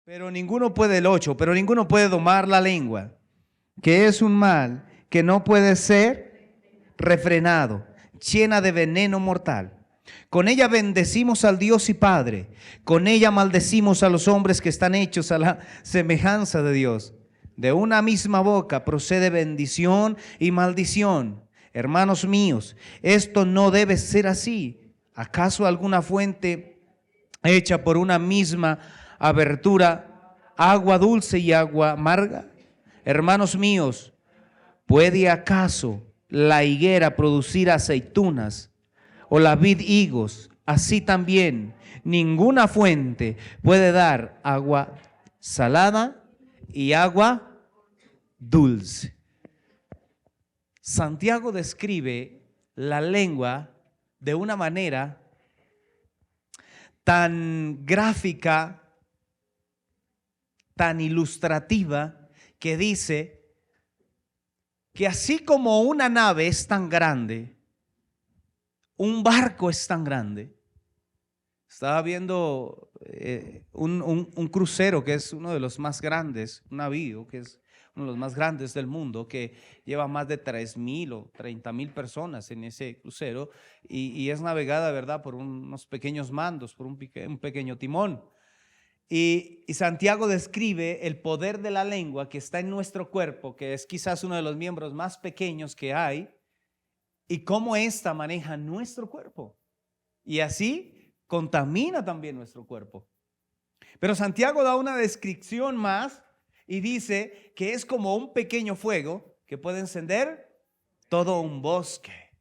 Pero ninguno puede, el 8, pero ninguno puede domar la lengua, que es un mal que no puede ser refrenado, llena de veneno mortal. Con ella bendecimos al Dios y Padre, con ella maldecimos a los hombres que están hechos a la semejanza de Dios. De una misma boca procede bendición y maldición. Hermanos míos, esto no debe ser así. ¿Acaso alguna fuente hecha por una misma abertura, agua dulce y agua amarga? Hermanos míos, ¿puede acaso la higuera producir aceitunas o la vid higos? Así también ninguna fuente puede dar agua salada y agua dulce. Santiago describe la lengua de una manera tan gráfica, tan ilustrativa, que dice que así como una nave es tan grande, un barco es tan grande. Estaba viendo un crucero que es uno de los más grandes, un navío que es uno de los más grandes del mundo, que lleva más de 3,000 o 30,000 personas en ese crucero y es navegada, ¿verdad?, por unos pequeños mandos, por un pequeño timón. Y Santiago describe el poder de la lengua que está en nuestro cuerpo, que es quizás uno de los miembros más pequeños que hay, y cómo ésta maneja nuestro cuerpo. Y así contamina también nuestro cuerpo. Pero Santiago da una descripción más y dice que es como un pequeño fuego que puede encender todo un bosque.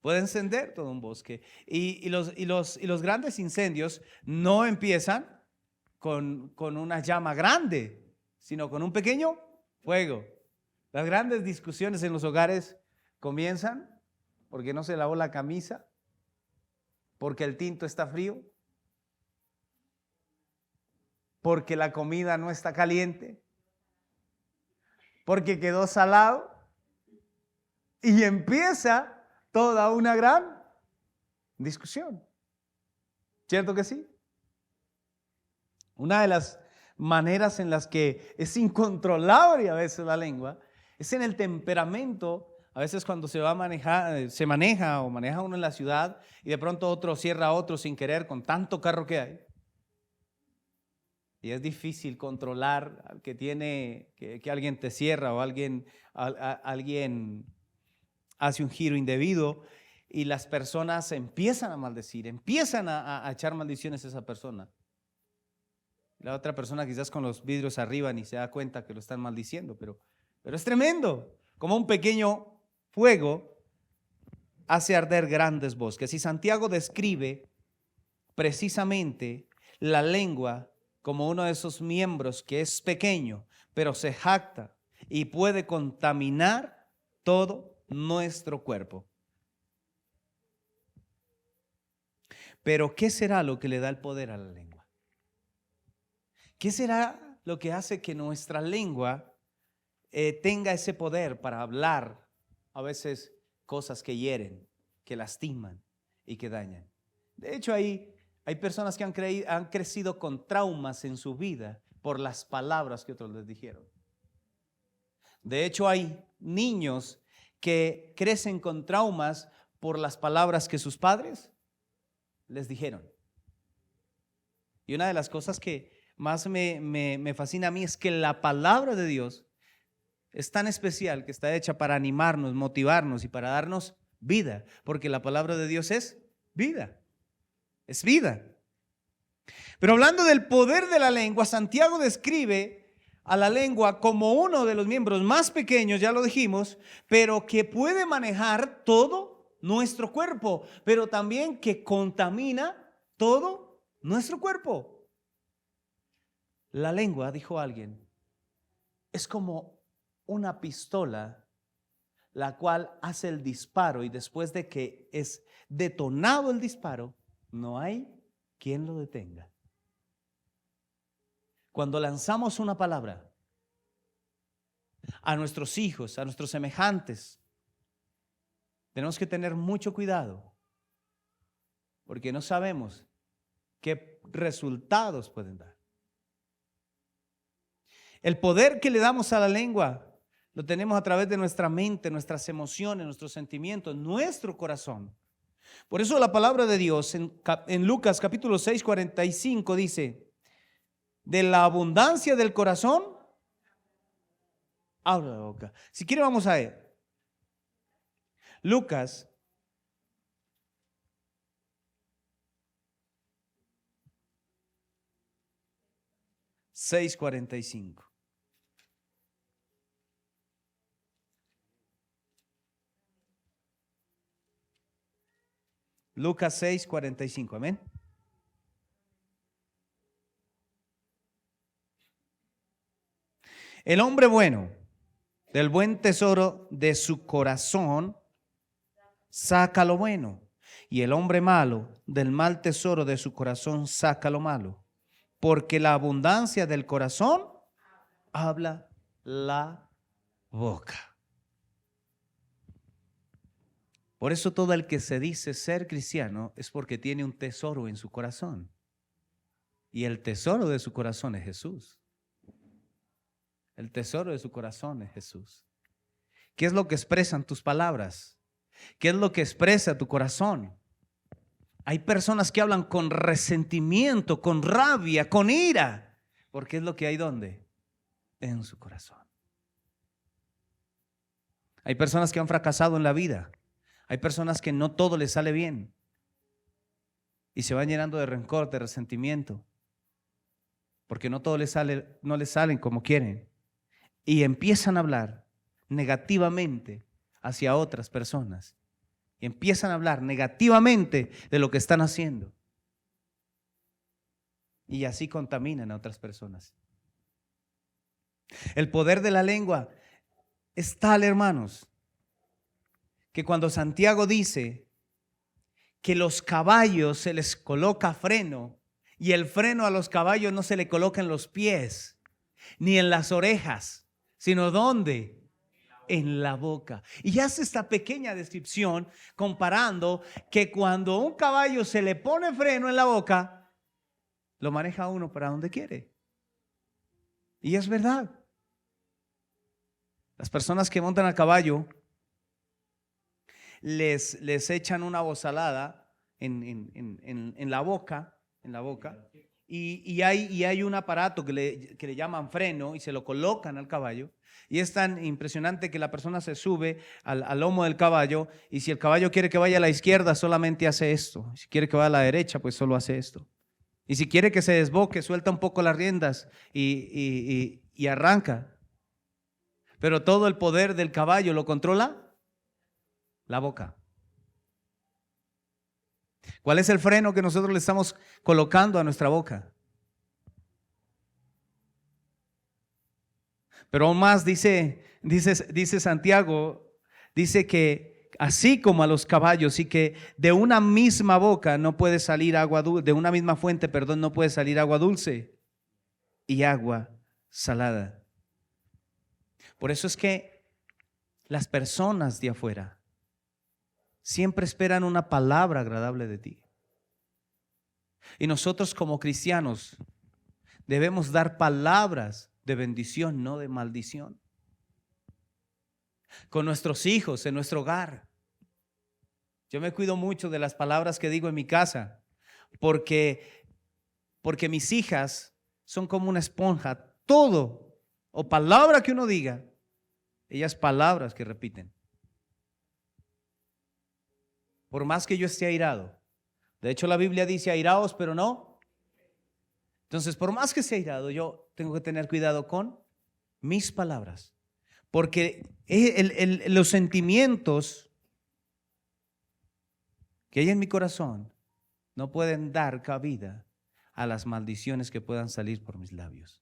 Puede encender todo un bosque. Y los grandes incendios no empiezan con una llama grande, sino con un pequeño fuego. Las grandes discusiones en los hogares comienzan porque no se lavó la camisa, porque el tinto está frío, porque la comida no está caliente, porque quedó salado, y empieza toda una gran discusión. ¿Cierto que sí? Una de las maneras en las que es incontrolable a veces la lengua es en el temperamento. A veces cuando se maneja uno en la ciudad y de pronto otro cierra a otro sin querer con tanto carro que hay. Y es difícil controlar que alguien te cierra o alguien hace un giro indebido y las personas empiezan a maldecir, empiezan a echar maldiciones a esa persona. La otra persona quizás con los vidrios arriba ni se da cuenta que lo están maldiciendo, pero es tremendo. Como un pequeño fuego hace arder grandes bosques. Y Santiago describe precisamente la lengua como uno de esos miembros que es pequeño, pero se jacta y puede contaminar todo nuestro cuerpo. Pero ¿qué será lo que le da el poder a la lengua? ¿Qué será lo que hace que nuestra lengua tenga ese poder para hablar a veces cosas que hieren, que lastiman y que dañan? De hecho, hay personas que han crecido con traumas en su vida por las palabras que otros les dijeron. De hecho, hay niños que crecen con traumas por las palabras que sus padres les dijeron. Y una de las cosas que más me fascina a mí es que la palabra de Dios es tan especial que está hecha para animarnos, motivarnos y para darnos vida, porque la palabra de Dios es vida. Es vida. Pero hablando del poder de la lengua, Santiago describe a la lengua como uno de los miembros más pequeños, ya lo dijimos, pero que puede manejar todo nuestro cuerpo, pero también que contamina todo nuestro cuerpo. La lengua, dijo alguien, es como una pistola, la cual hace el disparo y después de que es detonado el disparo, no hay quien lo detenga. Cuando lanzamos una palabra a nuestros hijos, a nuestros semejantes, tenemos que tener mucho cuidado porque no sabemos qué resultados pueden dar. El poder que le damos a la lengua lo tenemos a través de nuestra mente, nuestras emociones, nuestros sentimientos, nuestro corazón. Por eso la palabra de Dios en Lucas capítulo 6, 45 dice, de la abundancia del corazón, habla la boca. Si quiere vamos a ver. Lucas 6:45. Lucas 6:45, amén. El hombre bueno, del buen tesoro de su corazón, saca lo bueno. Y el hombre malo, del mal tesoro de su corazón, saca lo malo. Porque la abundancia del corazón habla la boca. Por eso todo el que se dice ser cristiano es porque tiene un tesoro en su corazón. Y el tesoro de su corazón es Jesús. El tesoro de su corazón es Jesús. ¿Qué es lo que expresan tus palabras? ¿Qué es lo que expresa tu corazón? Hay personas que hablan con resentimiento, con rabia, con ira, porque es lo que hay ¿dónde? En su corazón. Hay personas que han fracasado en la vida. Hay personas que no todo les sale bien y se van llenando de rencor, de resentimiento, porque no todo les sale, no les salen como quieren, y empiezan a hablar negativamente hacia otras personas. Y empiezan a hablar negativamente de lo que están haciendo. Y así contaminan a otras personas. El poder de la lengua es tal, hermanos, que cuando Santiago dice que los caballos se les coloca freno, y el freno a los caballos no se le coloca en los pies, ni en las orejas, sino ¿dónde? En la boca. Y hace esta pequeña descripción comparando que cuando un caballo se le pone freno en la boca, lo maneja uno para donde quiere. Y es verdad. Las personas que montan a caballo les echan una bozalada en la boca, y hay un aparato que le llaman freno y se lo colocan al caballo. Y es tan impresionante que la persona se sube al lomo del caballo, y si el caballo quiere que vaya a la izquierda, solamente hace esto. Si quiere que vaya a la derecha, pues solo hace esto. Y si quiere que se desboque, suelta un poco las riendas y arranca. Pero todo el poder del caballo lo controla la boca. ¿Cuál es el freno que nosotros le estamos colocando a nuestra boca? Pero aún más dice Santiago, dice que así como a los caballos, y que de una misma boca no puede salir agua dulce, de una misma fuente, perdón, no puede salir agua dulce y agua salada. Por eso es que las personas de afuera siempre esperan una palabra agradable de ti. Y nosotros como cristianos debemos dar palabras de bendición, no de maldición. Con nuestros hijos, en nuestro hogar. Yo me cuido mucho de las palabras que digo en mi casa, porque mis hijas son como una esponja. Todo o palabra que uno diga, ellas palabras que repiten. Por más que yo esté airado. De hecho, la Biblia dice airaos, pero no. Entonces, por más que esté airado, yo tengo que tener cuidado con mis palabras. Porque los sentimientos que hay en mi corazón no pueden dar cabida a las maldiciones que puedan salir por mis labios.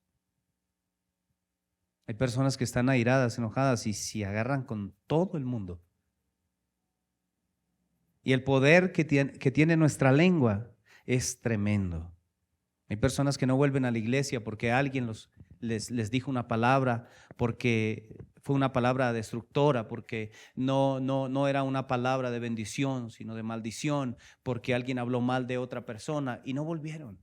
Hay personas que están airadas, enojadas y se agarran con todo el mundo. Y el poder que tiene nuestra lengua es tremendo. Hay personas que no vuelven a la iglesia porque alguien les dijo una palabra, porque fue una palabra destructora, porque no era una palabra de bendición, sino de maldición, porque alguien habló mal de otra persona y no volvieron.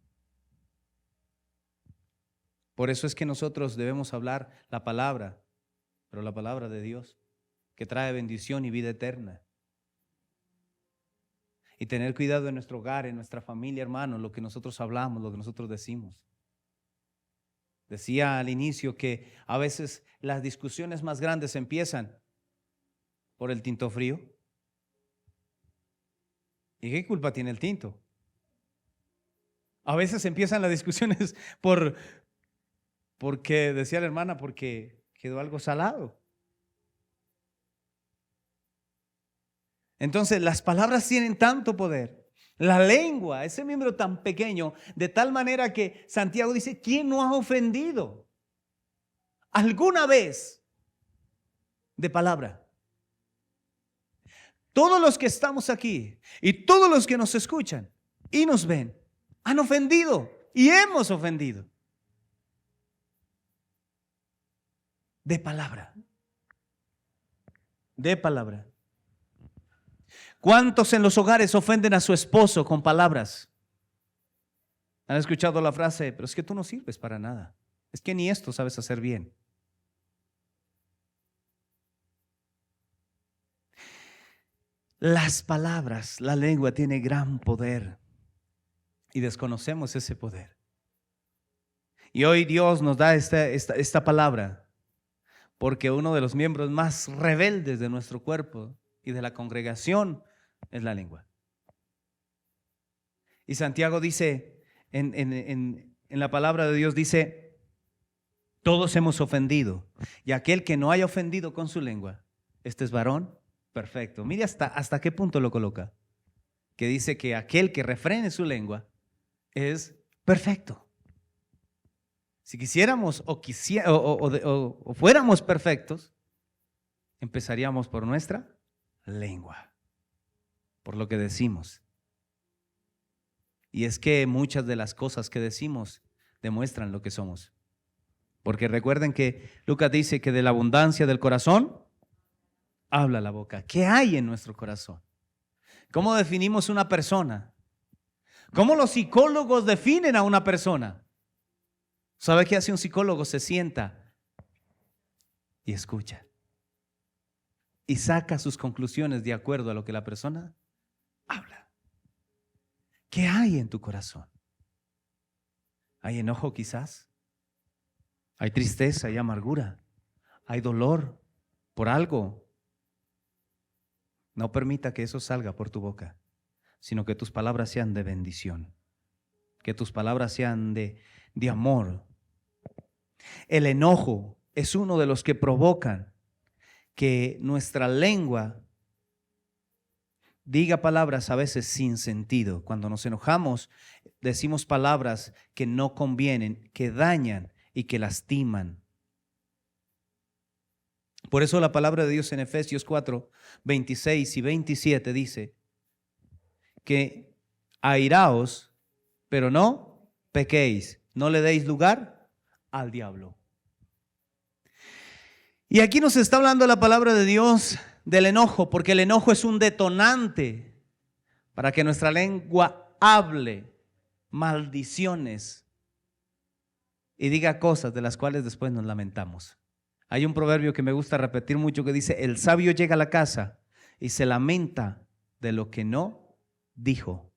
Por eso es que nosotros debemos hablar la palabra, pero la palabra de Dios, que trae bendición y vida eterna. Y tener cuidado en nuestro hogar, en nuestra familia, hermanos, lo que nosotros hablamos, lo que nosotros decimos. Decía al inicio que a veces las discusiones más grandes empiezan por el tinto frío. ¿Y qué culpa tiene el tinto? A veces empiezan las discusiones porque, decía la hermana, porque quedó algo salado. Entonces, las palabras tienen tanto poder. La lengua, ese miembro tan pequeño, de tal manera que Santiago dice, ¿quién no ha ofendido alguna vez de palabra? Todos los que estamos aquí y todos los que nos escuchan y nos ven, han ofendido y hemos ofendido. De palabra. De palabra. ¿Cuántos en los hogares ofenden a su esposo con palabras? ¿Han escuchado la frase? Pero es que tú no sirves para nada. Es que ni esto sabes hacer bien. Las palabras, la lengua tiene gran poder y desconocemos ese poder. Y hoy Dios nos da esta palabra porque uno de los miembros más rebeldes de nuestro cuerpo y de la congregación es la lengua. Y Santiago dice, en la palabra de Dios dice, todos hemos ofendido, y aquel que no haya ofendido con su lengua, este es varón perfecto. Mire hasta qué punto lo coloca, que dice que aquel que refrene su lengua es perfecto. Si quisiéramos o fuéramos perfectos, empezaríamos por nuestra lengua, por lo que decimos. Y es que muchas de las cosas que decimos demuestran lo que somos. Porque recuerden que Lucas dice que de la abundancia del corazón habla la boca. ¿Qué hay en nuestro corazón? ¿Cómo definimos una persona? ¿Cómo los psicólogos definen a una persona? ¿Sabe qué hace un psicólogo? Se sienta y escucha. Y saca sus conclusiones de acuerdo a lo que la persona habla. ¿Qué hay en tu corazón? ¿Hay enojo quizás? ¿Hay tristeza, hay amargura? ¿Hay dolor por algo? No permita que eso salga por tu boca, sino que tus palabras sean de bendición, que tus palabras sean de amor. El enojo es uno de los que provocan que nuestra lengua diga palabras a veces sin sentido. Cuando nos enojamos, decimos palabras que no convienen, que dañan y que lastiman. Por eso la palabra de Dios en Efesios 4, 26 y 27 dice que airaos, pero no pequéis, no le deis lugar al diablo. Y aquí nos está hablando la palabra de Dios del enojo, porque el enojo es un detonante para que nuestra lengua hable maldiciones y diga cosas de las cuales después nos lamentamos. Hay un proverbio que me gusta repetir mucho que dice, el sabio llega a la casa y se lamenta de lo que no dijo,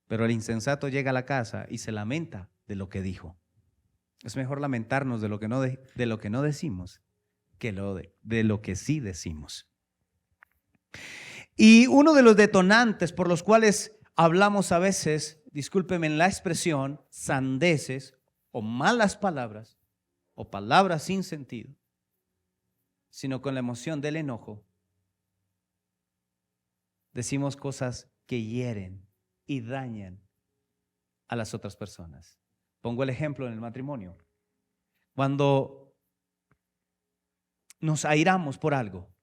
pero el insensato llega a la casa y se lamenta de lo que dijo. Es mejor lamentarnos de lo que no decimos que de lo que sí decimos. Y uno de los detonantes por los cuales hablamos a veces, discúlpenme la expresión, sandeces o malas palabras o palabras sin sentido, sino con la emoción del enojo, decimos cosas que hieren y dañan a las otras personas. Pongo el ejemplo en el matrimonio. Cuando nos airamos por algo,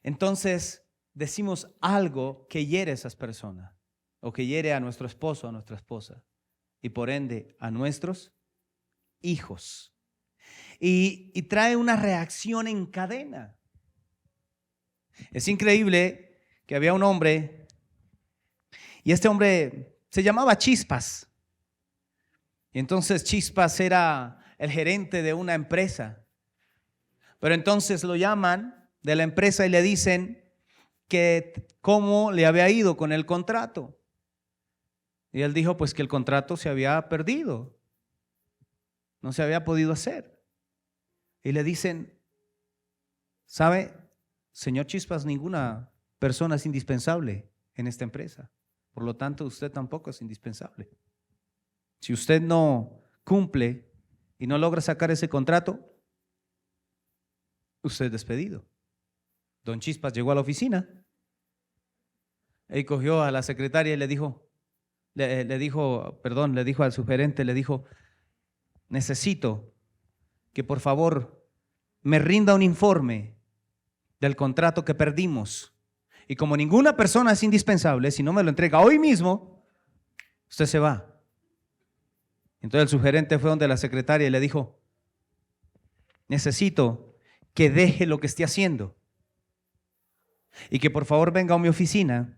entonces decimos algo que hiere a esas personas o que hiere a nuestro esposo, a nuestra esposa y por ende a nuestros hijos. Y trae una reacción en cadena. Es increíble que había un hombre y este hombre se llamaba Chispas. Y entonces Chispas era el gerente de una empresa. Pero entonces lo llaman de la empresa y le dicen que cómo le había ido con el contrato. Y él dijo pues que el contrato se había perdido, no se había podido hacer. Y le dicen, ¿sabe, señor Chispas, ninguna persona es indispensable en esta empresa? Por lo tanto, usted tampoco es indispensable. Si usted no cumple y no logra sacar ese contrato, usted es despedido. Don Chispas llegó a la oficina y cogió a la secretaria y le dijo al sugerente, le dijo, necesito que por favor me rinda un informe del contrato que perdimos. Y como ninguna persona es indispensable, si no me lo entrega hoy mismo, usted se va. Entonces el sugerente fue donde la secretaria y le dijo, necesito que deje lo que esté haciendo y que por favor venga a mi oficina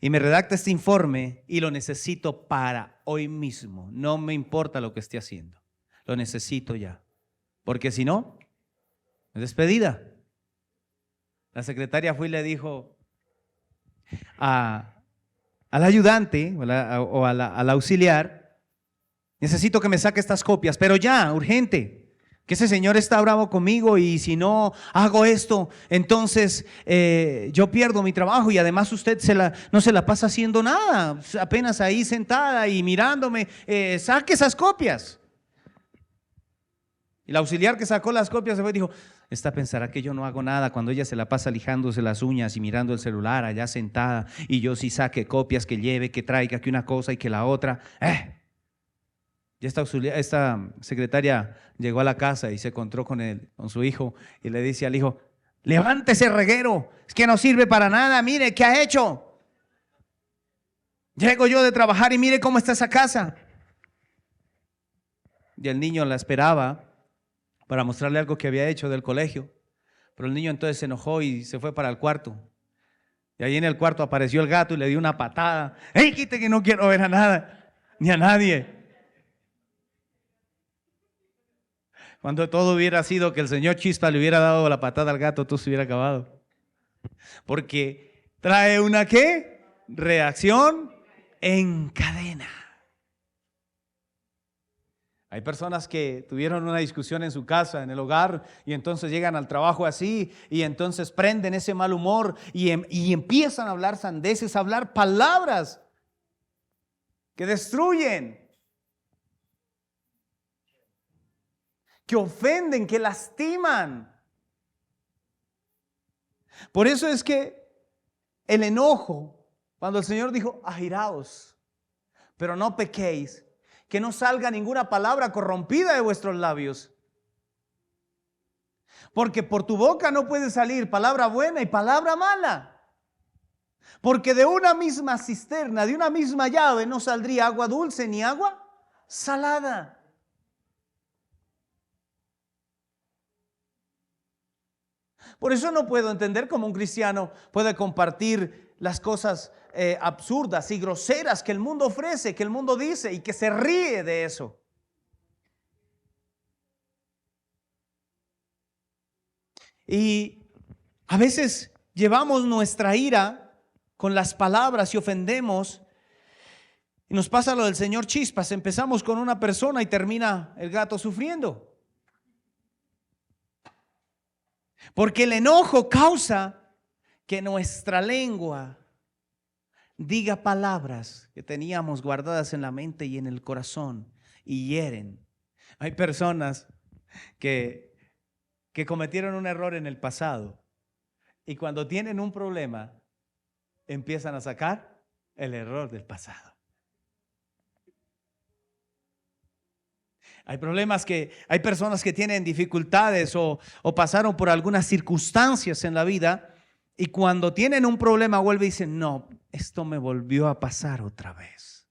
y me redacte este informe, y lo necesito para hoy mismo. No me importa lo que esté haciendo, lo necesito ya, porque si no, es despedida. La secretaria fue y le dijo al ayudante o al auxiliar, necesito que me saque estas copias, pero ya, urgente, que ese señor está bravo conmigo y si no hago esto, entonces yo pierdo mi trabajo y además usted no se la pasa haciendo nada, apenas ahí sentada y mirándome, saque esas copias. Y el auxiliar que sacó las copias se fue y dijo, esta pensará que yo no hago nada cuando ella se la pasa lijándose las uñas y mirando el celular allá sentada, y yo sí saque copias, que lleve, que traiga, que una cosa y que la otra. Y esta secretaria llegó a la casa y se encontró con su hijo y le dice al hijo, levántese reguero, es que no sirve para nada, mire qué ha hecho. Llego yo de trabajar y mire cómo está esa casa. Y el niño la esperaba para mostrarle algo que había hecho del colegio, pero el niño entonces se enojó y se fue para el cuarto. Y ahí en el cuarto apareció el gato y le dio una patada. ¡Ey, quite que no quiero ver a nada, ni a nadie! Cuando todo hubiera sido que el señor Chispa le hubiera dado la patada al gato, todo se hubiera acabado. Porque trae una ¿qué? Reacción en cadena. Hay personas que tuvieron una discusión en su casa, en el hogar, y entonces llegan al trabajo así, y entonces prenden ese mal humor y empiezan a hablar sandeces, a hablar palabras que destruyen, que ofenden, que lastiman. Por eso es que el enojo, cuando el Señor dijo, airaos, pero no pequéis, que no salga ninguna palabra corrompida de vuestros labios. Porque por tu boca no puede salir palabra buena y palabra mala. Porque de una misma cisterna, de una misma llave, no saldría agua dulce ni agua salada. Por eso no puedo entender cómo un cristiano puede compartir las cosas absurdas y groseras que el mundo ofrece, que el mundo dice, y que se ríe de eso. Y a veces llevamos nuestra ira con las palabras y ofendemos. Y nos pasa lo del señor Chispas. Empezamos con una persona y termina el gato sufriendo. Porque el enojo causa que nuestra lengua diga palabras que teníamos guardadas en la mente y en el corazón y hieren. Hay personas que cometieron un error en el pasado y cuando tienen un problema empiezan a sacar el error del pasado. Hay personas que tienen dificultades o pasaron por algunas circunstancias en la vida y cuando tienen un problema vuelven y dicen, no, esto me volvió a pasar otra vez.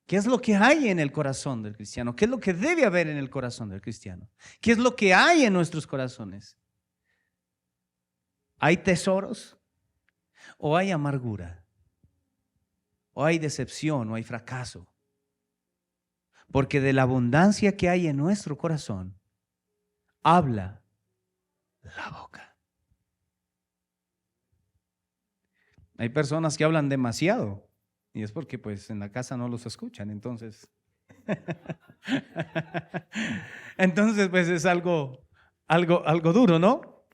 ¿Qué es lo que hay en el corazón del cristiano? ¿Qué es lo que debe haber en el corazón del cristiano? ¿Qué es lo que hay en nuestros corazones? ¿Hay tesoros o hay amargura? o hay decepción, o hay fracaso. Porque de la abundancia que hay en nuestro corazón, habla la boca. Hay personas que hablan demasiado y es porque pues en la casa no los escuchan, entonces pues es algo duro, ¿no?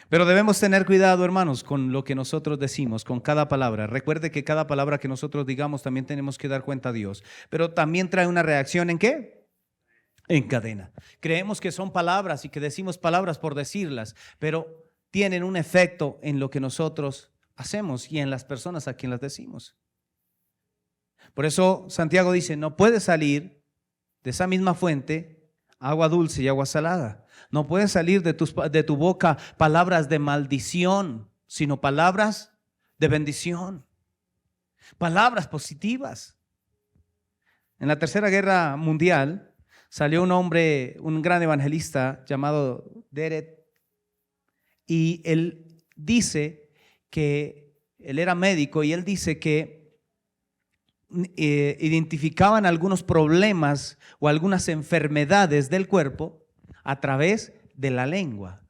Pero debemos tener cuidado, hermanos, con lo que nosotros decimos, con cada palabra. Recuerde que cada palabra que nosotros digamos también tenemos que dar cuenta a Dios. Pero también trae una reacción ¿en qué? En cadena. Creemos que son palabras y que decimos palabras por decirlas, pero tienen un efecto en lo que nosotros hacemos y en las personas a quien las decimos. Por eso Santiago dice, no puede salir de esa misma fuente agua dulce y agua salada. No puede salir de tu boca palabras de maldición, sino palabras de bendición. Palabras positivas. En la Tercera Guerra Mundial salió un hombre, un gran evangelista llamado Deret, y él dice que él era médico y él dice que identificaban algunos problemas o algunas enfermedades del cuerpo a través de la lengua.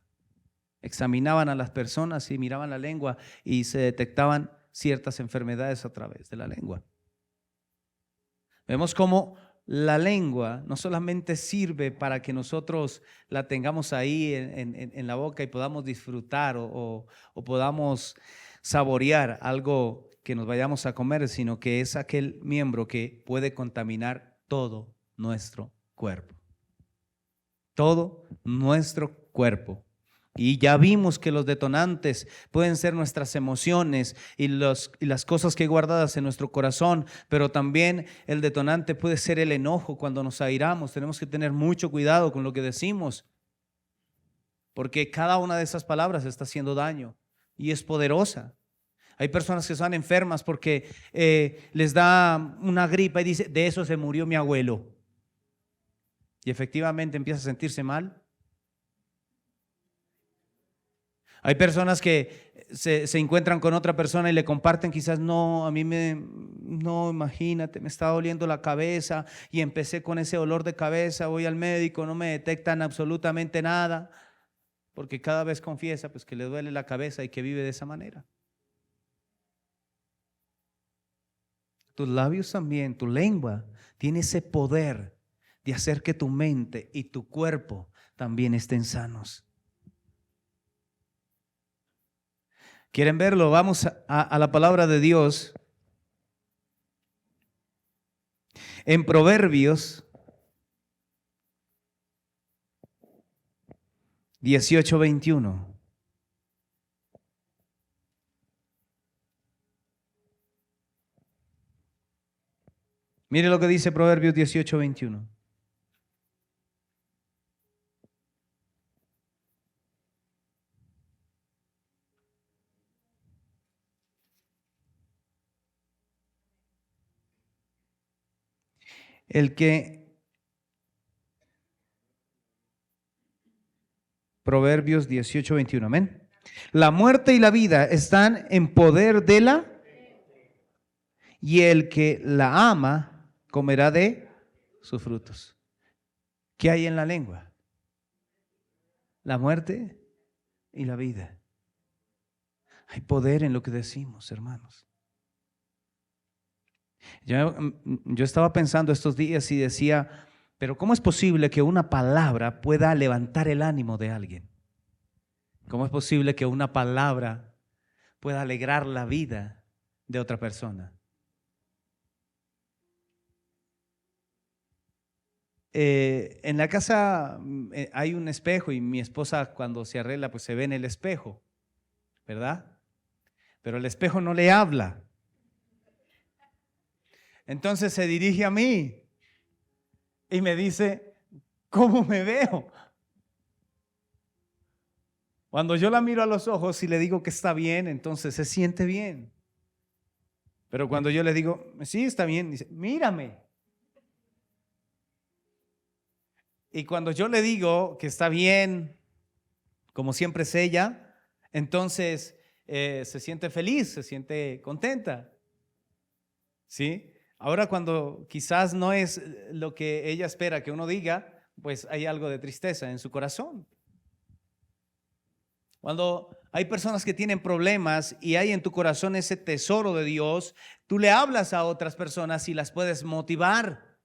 Examinaban a las personas y miraban la lengua y se detectaban ciertas enfermedades a través de la lengua. Vemos cómo la lengua no solamente sirve para que nosotros la tengamos ahí en la boca y podamos disfrutar o podamos saborear algo que nos vayamos a comer, sino que es aquel miembro que puede contaminar todo nuestro cuerpo. Todo nuestro cuerpo. Y ya vimos que los detonantes pueden ser nuestras emociones y las cosas que hay guardadas en nuestro corazón, pero también el detonante puede ser el enojo cuando nos airamos. Tenemos que tener mucho cuidado con lo que decimos, porque cada una de esas palabras está haciendo daño y es poderosa. Hay personas que están enfermas porque les da una gripa y dice, de eso se murió mi abuelo. Y efectivamente empieza a sentirse mal. Hay personas que se encuentran con otra persona y le comparten quizás, no, imagínate, me está doliendo la cabeza y empecé con ese dolor de cabeza, voy al médico, no me detectan absolutamente nada, porque cada vez confiesa pues que le duele la cabeza y que vive de esa manera. Tus labios también, tu lengua tiene ese poder de hacer que tu mente y tu cuerpo también estén sanos. ¿Quieren verlo? Vamos a la palabra de Dios. En Proverbios 18:21. Mire lo que dice Proverbios 18:21. Proverbios 18:21, amén. La muerte y la vida están en poder de la, y el que la ama comerá de sus frutos. ¿Qué hay en la lengua? La muerte y la vida. Hay poder en lo que decimos, hermanos. Yo estaba pensando estos días y decía, pero ¿cómo es posible que una palabra pueda levantar el ánimo de alguien? ¿Cómo es posible que una palabra pueda alegrar la vida de otra persona? En la casa hay un espejo y mi esposa cuando se arregla pues se ve en el espejo, ¿verdad? Pero el espejo no le habla. Entonces se dirige a mí y me dice, ¿cómo me veo? Cuando yo la miro a los ojos y le digo que está bien, entonces se siente bien. Pero cuando yo le digo, sí, está bien, dice, mírame. Y cuando yo le digo que está bien, como siempre es ella, entonces se siente feliz, se siente contenta. ¿Sí? Ahora cuando quizás no es lo que ella espera que uno diga, pues hay algo de tristeza en su corazón. Cuando hay personas que tienen problemas y hay en tu corazón ese tesoro de Dios, tú le hablas a otras personas y las puedes motivar.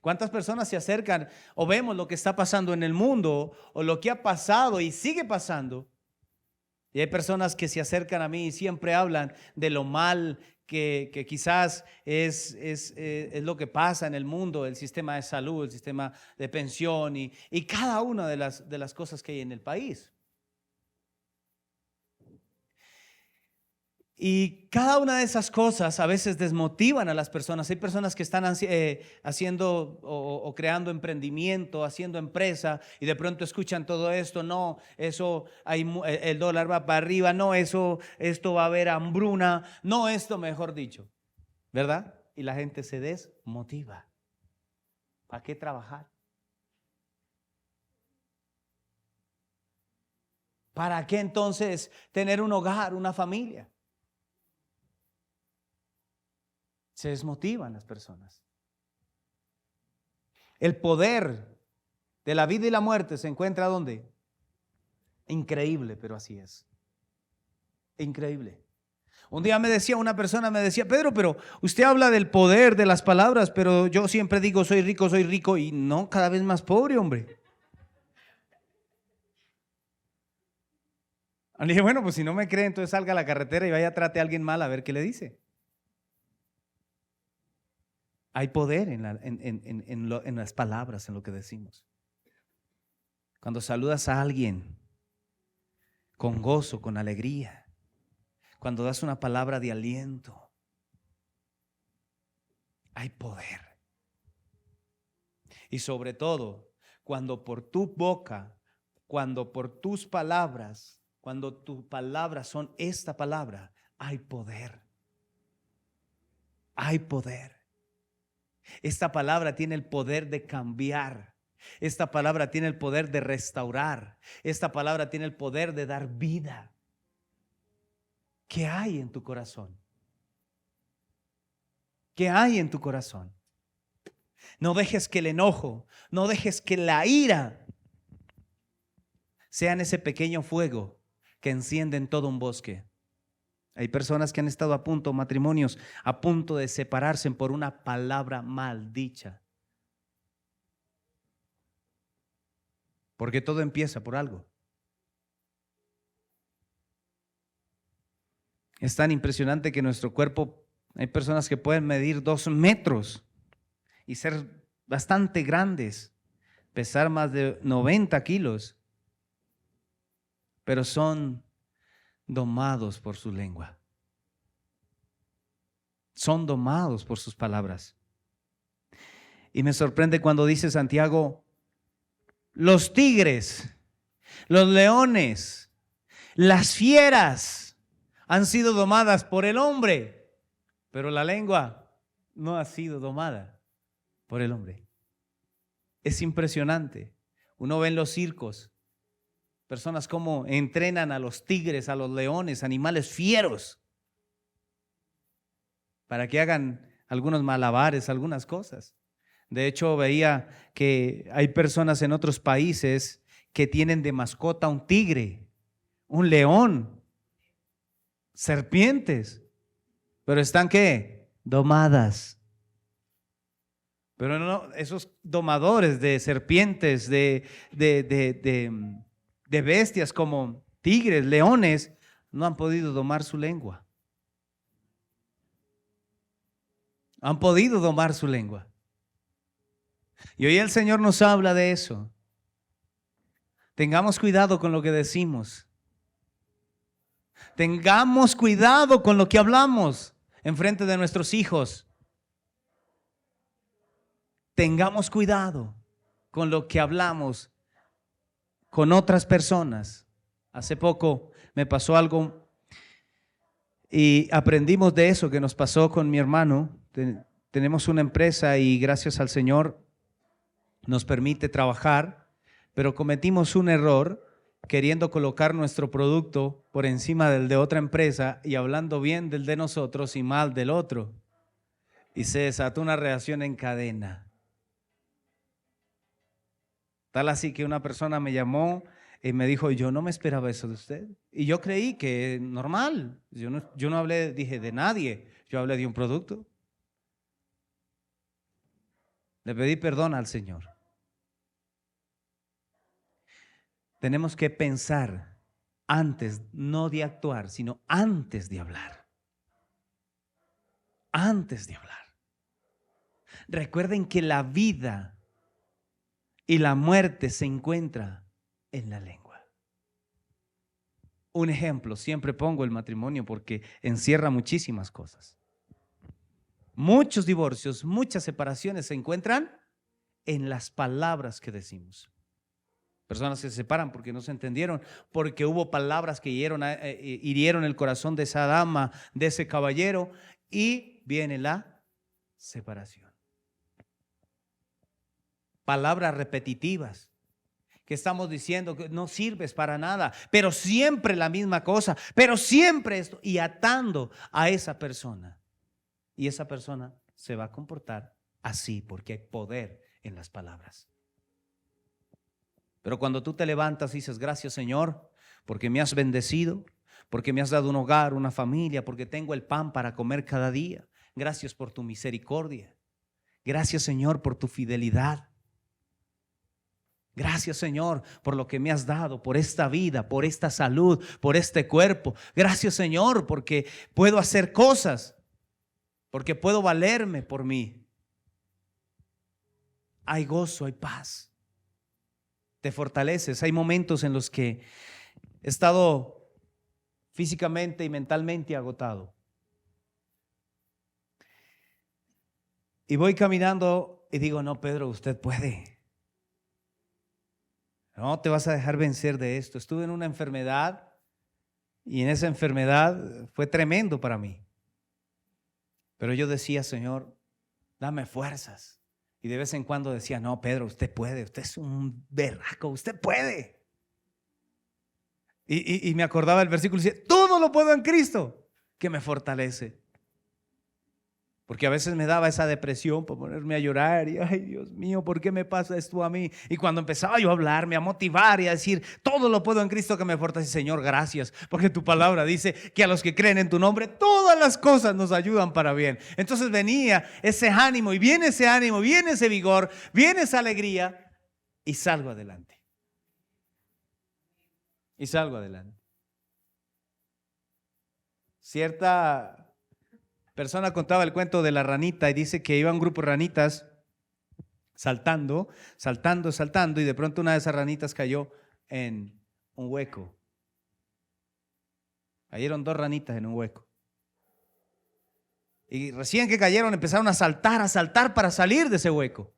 ¿Cuántas personas se acercan o vemos lo que está pasando en el mundo o lo que ha pasado y sigue pasando? Y hay personas que se acercan a mí y siempre hablan de lo mal que quizás es lo que pasa en el mundo, el sistema de salud, el sistema de pensión y cada una de las cosas que hay en el país. Y cada una de esas cosas a veces desmotivan a las personas. Hay personas que están haciendo o creando emprendimiento, haciendo empresa y de pronto escuchan todo esto. No, eso el dólar va para arriba. No, esto va a haber hambruna. No, esto mejor dicho, ¿verdad? Y la gente se desmotiva. ¿Para qué trabajar? ¿Para qué entonces tener un hogar, una familia? Se desmotivan las personas. El poder de la vida y la muerte se encuentra ¿dónde? Increíble, pero así es. Increíble. Un día una persona me decía, Pedro, pero usted habla del poder de las palabras, pero yo siempre digo soy rico, y no, cada vez más pobre, hombre. Le dije, bueno, pues si no me cree, entonces salga a la carretera y vaya, trate a alguien mal a ver qué le dice. Hay poder en las palabras, en lo que decimos. Cuando saludas a alguien con gozo, con alegría, cuando das una palabra de aliento, hay poder. Y sobre todo, cuando por tu boca, cuando por tus palabras, cuando tus palabras son esta palabra, hay poder. Hay poder. Esta palabra tiene el poder de cambiar. Esta palabra tiene el poder de restaurar. Esta palabra tiene el poder de dar vida. ¿Qué hay en tu corazón? ¿Qué hay en tu corazón? No dejes que el enojo, no dejes que la ira sean ese pequeño fuego que enciende en todo un bosque. Hay personas que han estado a punto, matrimonios, a punto de separarse por una palabra maldicha. Porque todo empieza por algo. Es tan impresionante que nuestro cuerpo, hay personas que pueden medir 2 metros y ser bastante grandes, pesar más de 90 kilos, pero son domados por su lengua. Son domados por sus palabras. Y me sorprende cuando dice Santiago, los tigres, los leones, las fieras han sido domadas por el hombre, pero la lengua no ha sido domada por el hombre. Es impresionante. Uno ve en los circos personas como entrenan a los tigres, a los leones, animales fieros, para que hagan algunos malabares, algunas cosas. De hecho, veía que hay personas en otros países que tienen de mascota un tigre, un león, serpientes, pero están ¿qué? Domadas. Pero no, esos domadores de serpientes, de bestias como tigres, leones, no han podido domar su lengua. Han podido domar su lengua. Y hoy el Señor nos habla de eso. Tengamos cuidado con lo que decimos. Tengamos cuidado con lo que hablamos en frente de nuestros hijos. Tengamos cuidado con lo que hablamos con otras personas. Hace poco me pasó algo y aprendimos de eso que nos pasó con mi hermano. Tenemos una empresa y gracias al Señor nos permite trabajar, pero cometimos un error queriendo colocar nuestro producto por encima del de otra empresa y hablando bien del de nosotros y mal del otro. Y se desató una reacción en cadena. Tal así que una persona me llamó y me dijo, yo no me esperaba eso de usted. Y yo creí que normal. Yo no hablé, dije, de nadie. Yo hablé de un producto. Le pedí perdón al Señor. Tenemos que pensar antes, no de actuar, sino antes de hablar. Antes de hablar. Recuerden que la vida y la muerte se encuentra en la lengua. Un ejemplo, siempre pongo el matrimonio porque encierra muchísimas cosas. Muchos divorcios, muchas separaciones se encuentran en las palabras que decimos. Personas que se separan porque no se entendieron, porque hubo palabras que hirieron el corazón de esa dama, de ese caballero, y viene la separación. Palabras repetitivas que estamos diciendo que no sirves para nada, pero siempre la misma cosa, pero siempre esto, y atando a esa persona. Y esa persona se va a comportar así porque hay poder en las palabras. Pero cuando tú te levantas y dices, gracias Señor, porque me has bendecido, porque me has dado un hogar, una familia, porque tengo el pan para comer cada día. Gracias por tu misericordia. Gracias Señor por tu fidelidad. Gracias Señor por lo que me has dado, por esta vida, por esta salud, por este cuerpo. Gracias Señor porque puedo hacer cosas, porque puedo valerme por mí. Hay gozo, hay paz. Te fortaleces. Hay momentos en los que he estado físicamente y mentalmente agotado. Y voy caminando y digo, no, Pedro, usted puede. No te vas a dejar vencer de esto. Estuve en una enfermedad y en esa enfermedad fue tremendo para mí. Pero yo decía, Señor, dame fuerzas. Y de vez en cuando decía, no, Pedro, usted puede, usted es un berraco, usted puede. Y me acordaba el versículo y decía, todo lo puedo en Cristo que me fortalece. Porque a veces me daba esa depresión por ponerme a llorar y, ay Dios mío, ¿por qué me pasa esto a mí? Y cuando empezaba yo a hablarme, a motivar y a decir, todo lo puedo en Cristo que me fortalece, Señor, gracias, porque tu palabra dice que a los que creen en tu nombre, todas las cosas nos ayudan para bien. Entonces venía ese ánimo y viene ese vigor, viene esa alegría y salgo adelante. Y salgo adelante. Cierta persona contaba el cuento de la ranita y dice que iba un grupo de ranitas saltando y de pronto una de esas ranitas cayó en un hueco. Cayeron 2 ranitas en un hueco. Y recién que cayeron empezaron a saltar para salir de ese hueco.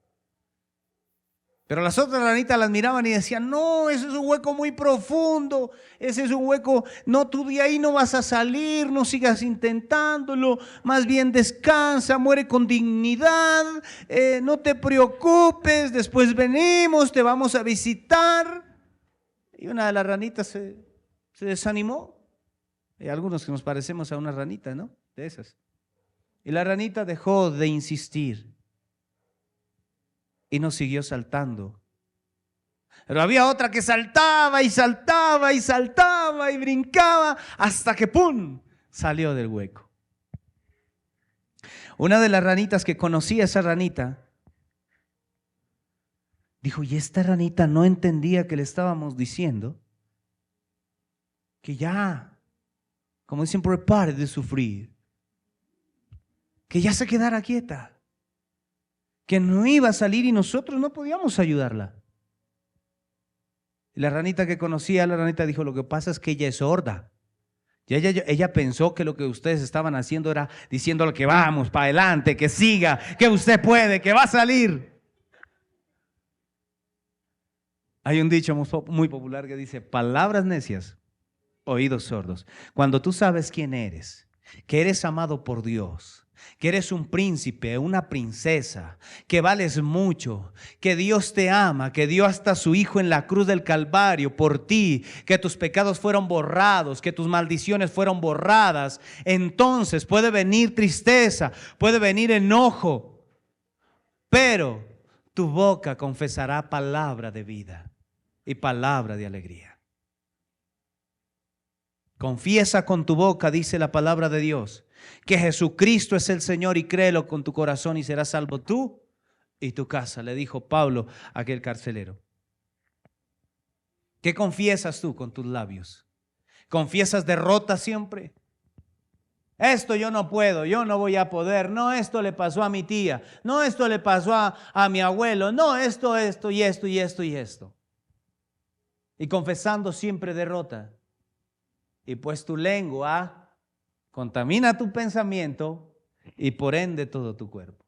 Pero las otras ranitas las miraban y decían, no, ese es un hueco muy profundo, ese es un hueco, no, tú de ahí no vas a salir, no sigas intentándolo, más bien descansa, muere con dignidad, no te preocupes, después venimos, te vamos a visitar. Y una de las ranitas se desanimó. Hay algunos que nos parecemos a una ranita, ¿no? De esas. Y la ranita dejó de insistir. Y no siguió saltando. Pero había otra que saltaba y brincaba hasta que ¡pum! Salió del hueco. Una de las ranitas que conocía a esa ranita dijo, y esta ranita no entendía que le estábamos diciendo que ya, como dicen, pare de sufrir, que ya se quedara quieta, que no iba a salir y nosotros no podíamos ayudarla. Y la ranita que conocía, la ranita dijo, lo que pasa es que ella es sorda. Y ella pensó que lo que ustedes estaban haciendo era diciéndole que vamos para adelante, que siga, que usted puede, que va a salir. Hay un dicho muy popular que dice, palabras necias, oídos sordos. Cuando tú sabes quién eres, que eres amado por Dios, que eres un príncipe, una princesa, que vales mucho, que Dios te ama, que dio hasta a su Hijo en la cruz del Calvario por ti, que tus pecados fueron borrados, que tus maldiciones fueron borradas, entonces puede venir tristeza, puede venir enojo, pero tu boca confesará palabra de vida y palabra de alegría. Confiesa con tu boca, dice la palabra de Dios, que Jesucristo es el Señor y créelo con tu corazón y serás salvo tú y tu casa, le dijo Pablo a aquel carcelero. ¿Qué confiesas tú con tus labios? ¿Confiesas derrota siempre? Esto yo no puedo, yo no voy a poder. No, esto le pasó a mi tía. No, esto le pasó a mi abuelo. No, esto y esto y esto y esto. Y confesando siempre derrota. Y pues tu lengua contamina tu pensamiento y por ende todo tu cuerpo.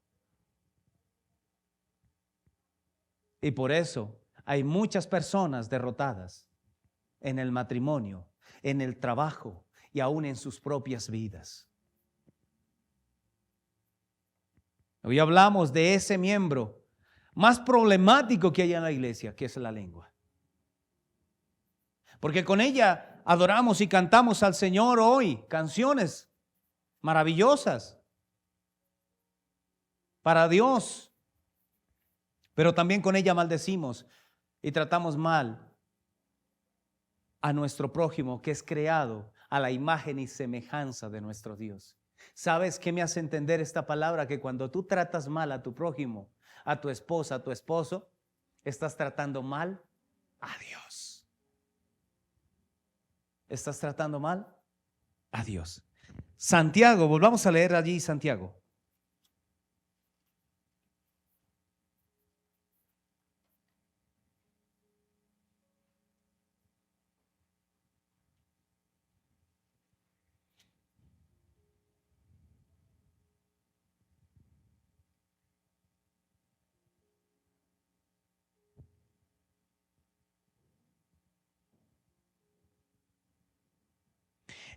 Y por eso hay muchas personas derrotadas en el matrimonio, en el trabajo y aún en sus propias vidas. Hoy hablamos de ese miembro más problemático que hay en la iglesia, que es la lengua. Porque con ella adoramos y cantamos al Señor hoy canciones maravillosas para Dios, pero también con ella maldecimos y tratamos mal a nuestro prójimo, que es creado a la imagen y semejanza de nuestro Dios. ¿Sabes qué me hace entender esta palabra? Que cuando tú tratas mal a tu prójimo, a tu esposa, a tu esposo, estás tratando mal a Dios. ¿Estás tratando mal a Dios? Santiago, volvamos a leer allí Santiago.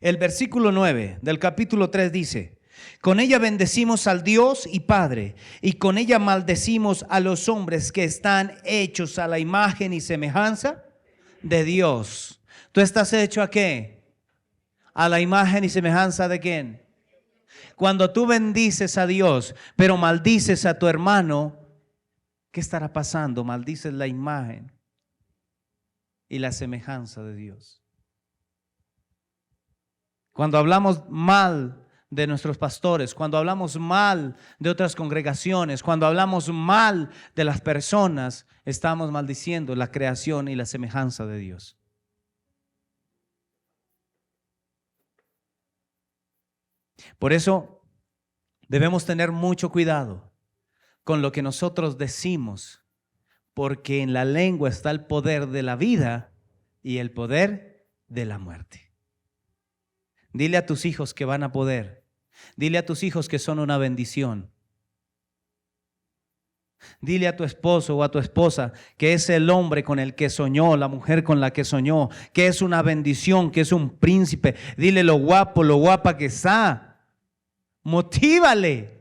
El versículo 9 del capítulo 3 dice: con ella bendecimos al Dios y Padre, y con ella maldecimos a los hombres que están hechos a la imagen y semejanza de Dios. ¿Tú estás hecho a qué? A la imagen y semejanza de quién. Cuando tú bendices a Dios, pero maldices a tu hermano, ¿qué estará pasando? Maldices la imagen y la semejanza de Dios. Cuando hablamos mal de nuestros pastores, cuando hablamos mal de otras congregaciones, cuando hablamos mal de las personas, estamos maldiciendo la creación y la semejanza de Dios. Por eso debemos tener mucho cuidado con lo que nosotros decimos, porque en la lengua está el poder de la vida y el poder de la muerte. Dile a tus hijos que van a poder. Dile a tus hijos que son una bendición. Dile a tu esposo o a tu esposa que es el hombre con el que soñó, la mujer con la que soñó, que es una bendición, que es un príncipe. Dile lo guapo, lo guapa que está. Motívale.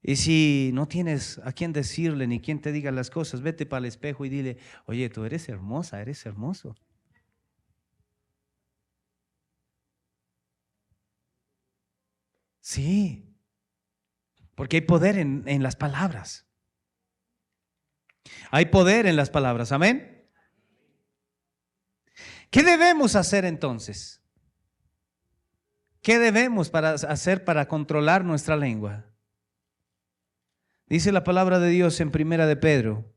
Y si no tienes a quién decirle ni quien te diga las cosas, vete para el espejo y dile: oye, tú eres hermosa, eres hermoso. Sí, porque hay poder en las palabras. Hay poder en las palabras, amén. ¿Qué debemos hacer entonces? ¿Qué debemos hacer para controlar nuestra lengua? Dice la palabra de Dios en Primera de Pedro,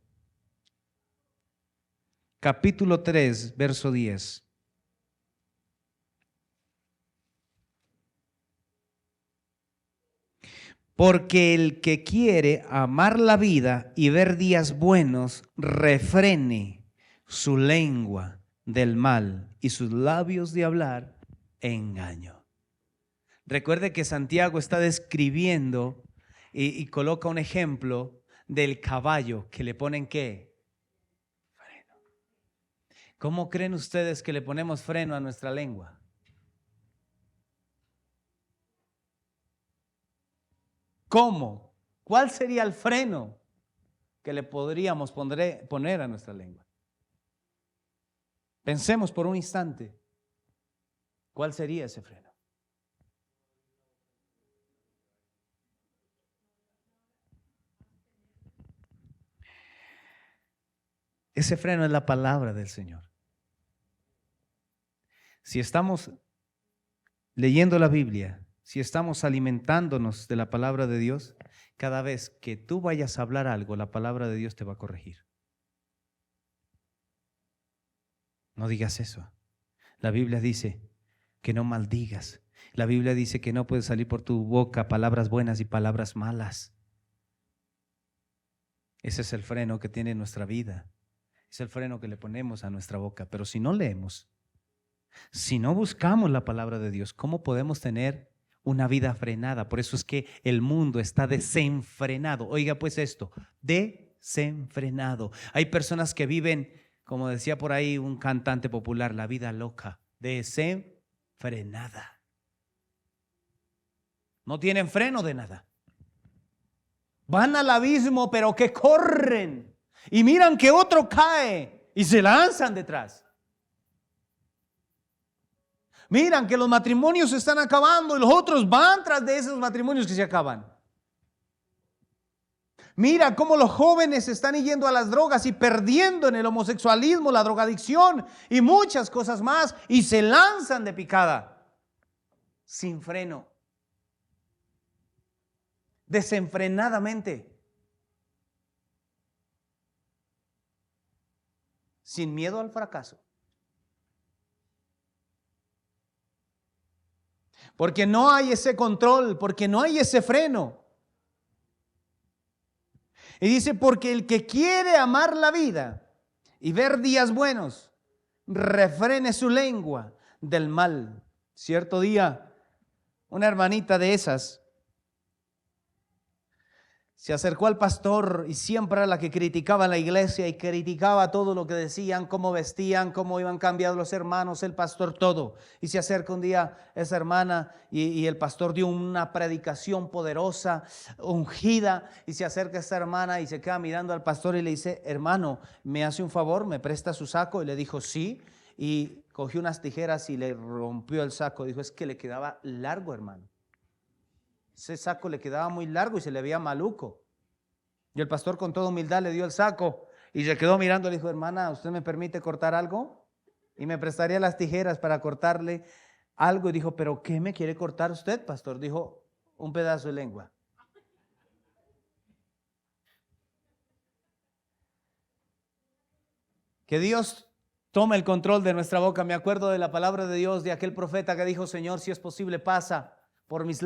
capítulo 3, verso 10. Porque el que quiere amar la vida y ver días buenos, refrene su lengua del mal y sus labios de hablar engaño. Recuerde que Santiago está describiendo y coloca un ejemplo del caballo que le ponen ¿qué? Freno. ¿Cómo creen ustedes que le ponemos freno a nuestra lengua? ¿Cómo? ¿Cuál sería el freno que le podríamos poner a nuestra lengua? Pensemos por un instante. ¿Cuál sería ese freno? Ese freno es la palabra del Señor. Si estamos leyendo la Biblia, si estamos alimentándonos de la palabra de Dios, cada vez que tú vayas a hablar algo, la palabra de Dios te va a corregir. No digas eso. La Biblia dice que no maldigas. La Biblia dice que no puede salir por tu boca palabras buenas y palabras malas. Ese es el freno que tiene nuestra vida. Es el freno que le ponemos a nuestra boca. Pero si no leemos, si no buscamos la palabra de Dios, ¿cómo podemos tener una vida frenada? Por eso es que el mundo está desenfrenado. Oiga pues esto, desenfrenado. Hay personas que viven, como decía por ahí un cantante popular, la vida loca, desenfrenada. No tienen freno de nada. Van al abismo, pero que corren. Y miran que otro cae y se lanzan detrás. Miran que los matrimonios se están acabando y los otros van tras de esos matrimonios que se acaban. Mira cómo los jóvenes están yendo a las drogas y perdiendo en el homosexualismo, la drogadicción y muchas cosas más y se lanzan de picada, sin freno, desenfrenadamente, sin miedo al fracaso. Porque no hay ese control, porque no hay ese freno. Y dice, porque el que quiere amar la vida y ver días buenos, refrene su lengua del mal. Cierto día, una hermanita de esas se acercó al pastor y siempre era la que criticaba la iglesia y criticaba todo lo que decían, cómo vestían, cómo iban cambiados los hermanos, el pastor, todo. Y se acerca un día esa hermana y el pastor dio una predicación poderosa, ungida, y se acerca esta hermana y se queda mirando al pastor y le dice, hermano, ¿me hace un favor? ¿Me presta su saco? Y le dijo, sí. Y cogió unas tijeras y le rompió el saco. Dijo, es que le quedaba largo, hermano. Ese saco le quedaba muy largo y se le veía maluco. Y el pastor con toda humildad le dio el saco y se quedó mirando. Le dijo, hermana, ¿usted me permite cortar algo? Y me prestaría las tijeras para cortarle algo. Y dijo, ¿pero qué me quiere cortar usted, pastor? Dijo, un pedazo de lengua. Que Dios tome el control de nuestra boca. Me acuerdo de la palabra de Dios de aquel profeta que dijo, Señor, si es posible, pasa por mis labios